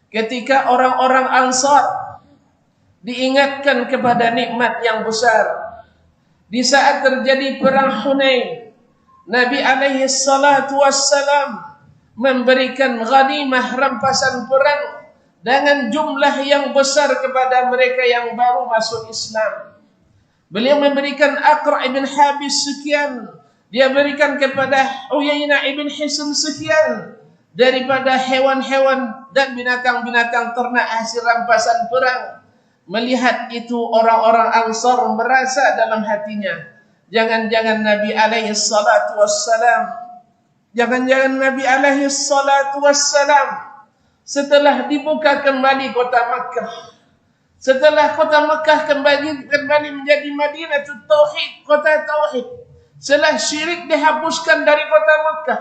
ketika orang-orang Ansar diingatkan kepada nikmat yang besar di saat terjadi perang Hunain, Nabi alaihi salatu wassalam memberikan ghanimah rampasan perang dengan jumlah yang besar kepada mereka yang baru masuk Islam. Beliau memberikan Aqra' ibn Habis sekian, dia berikan kepada Uyainah ibn Hisn sekian daripada hewan-hewan dan binatang-binatang ternak hasil rampasan perang. Melihat itu orang-orang Ansar merasa dalam hatinya, jangan-jangan Nabi alaihi salatu wassalam, setelah dibuka kembali kota Makkah, setelah kota Makkah kembali menjadi Madinatul Tauhid, kota Tauhid, setelah syirik dihapuskan dari kota Makkah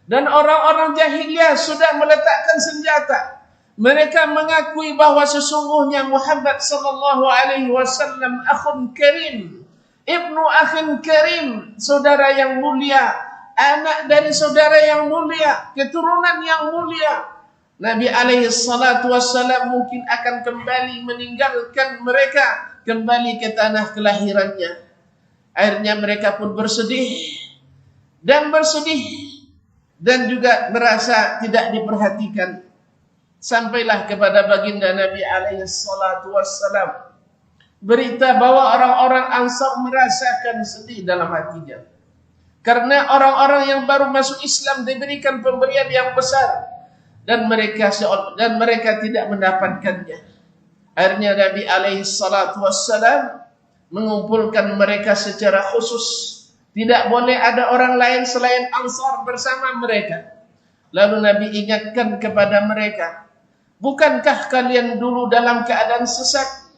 dan orang-orang jahiliyah sudah meletakkan senjata, mereka mengakui bahwa sesungguhnya Muhammad sallallahu alaihi wasallam akhun karim, ibnu akhin karim, saudara yang mulia, anak dari saudara yang mulia, keturunan yang mulia. Nabi alaihi salatu wassalam mungkin akan kembali meninggalkan mereka, kembali ke tanah kelahirannya. Akhirnya mereka pun bersedih dan juga merasa tidak diperhatikan. Sampailah kepada baginda Nabi alaihi salatu wassalam berita bahwa orang-orang Ansar merasakan sedih dalam hatinya, karena orang-orang yang baru masuk Islam diberikan pemberian yang besar dan mereka tidak mendapatkannya. Akhirnya Nabi alaihi salatu wassalam mengumpulkan mereka secara khusus. Tidak boleh ada orang lain selain Ansar bersama mereka. Lalu Nabi ingatkan kepada mereka, bukankah kalian dulu dalam keadaan sesat?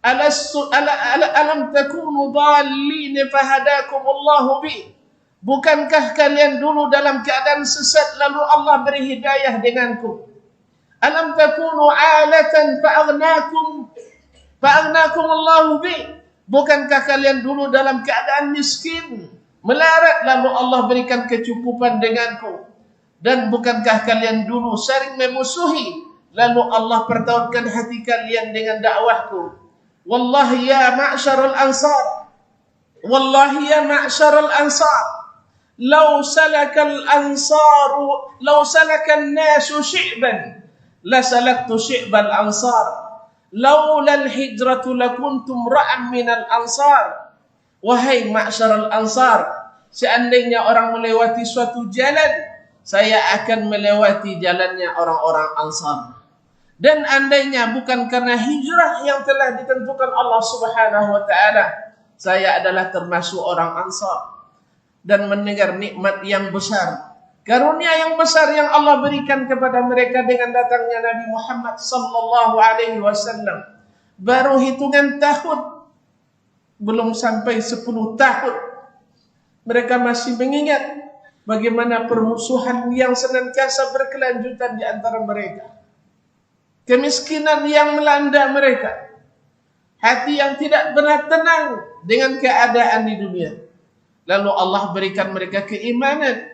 Alam takunu dhalin fahadakumullahu bi. Bukankah kalian dulu dalam keadaan sesat lalu Allah beri hidayah denganku? Alam takunu alatan fa'agnakumullahu bi. Bukankah kalian dulu dalam keadaan miskin, melarat, lalu Allah berikan kecukupan denganku? Dan bukankah kalian dulu sering memusuhi, lalu Allah pertahankan hati kalian dengan dakwahku? Wallahi ya ma'syarul ansar, wallahi ya ma'syarul ansar, law salakan nasu syi'ban la salaktu syi'bal ansar. Laulal hijratu lakuntum ra'am minal ansar. Wahai ma'syarul ansar, seandainya orang melewati suatu jalan, saya akan melewati jalannya orang-orang Ansar. Dan andainya bukan karena hijrah yang telah ditentukan Allah Subhanahu wa taala, saya adalah termasuk orang Ansar. Dan mendengar nikmat yang besar, karunia yang besar yang Allah berikan kepada mereka dengan datangnya Nabi Muhammad sallallahu alaihi wasallam. Baru hitungan tahun, belum sampai 10 tahun, mereka masih mengingat bagaimana permusuhan yang senantiasa berkelanjutan di antara mereka, kemiskinan yang melanda mereka, hati yang tidak pernah tenang dengan keadaan di dunia. Lalu Allah berikan mereka keimanan,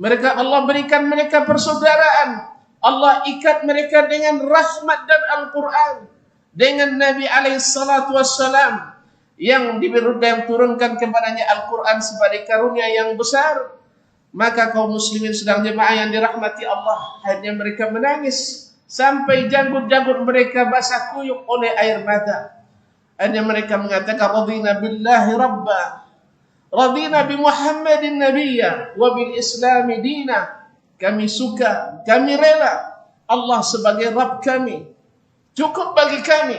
Allah berikan mereka persaudaraan, Allah ikat mereka dengan rahmat dan Al-Quran, dengan Nabi alaihi salatu wassalam yang turunkan kepadanya Al-Quran sebagai karunia yang besar. Maka kaum muslimin sedang jemaah yang dirahmati Allah, akhirnya mereka menangis sampai janggut-janggut mereka basah kuyup oleh air mata. Akhirnya mereka mengatakan, radina billahi rabba, radina bi Muhammadin nabiyya wa bil islami dina. Kami suka, kami rela Allah sebagai Rabb kami, cukup bagi kami.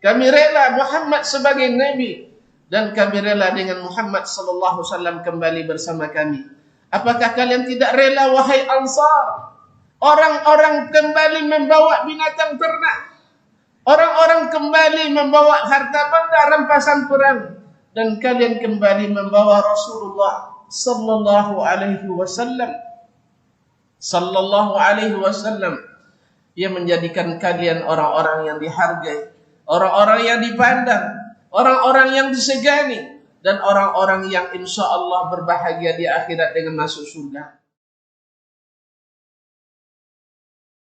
Kami rela Muhammad sebagai nabi, dan kami rela dengan Muhammad sallallahu alaihi wasallam kembali bersama kami. Apakah kalian tidak rela, wahai Ansar? Orang-orang kembali membawa binatang ternak, orang-orang kembali membawa harta benda rampasan perang, dan kalian kembali membawa Rasulullah sallallahu alaihi wasallam. Sallallahu alaihi wasallam yang menjadikan kalian orang-orang yang dihargai, orang-orang yang dipandang, orang-orang yang disegani, dan orang-orang yang insya Allah berbahagia di akhirat dengan masuk surga.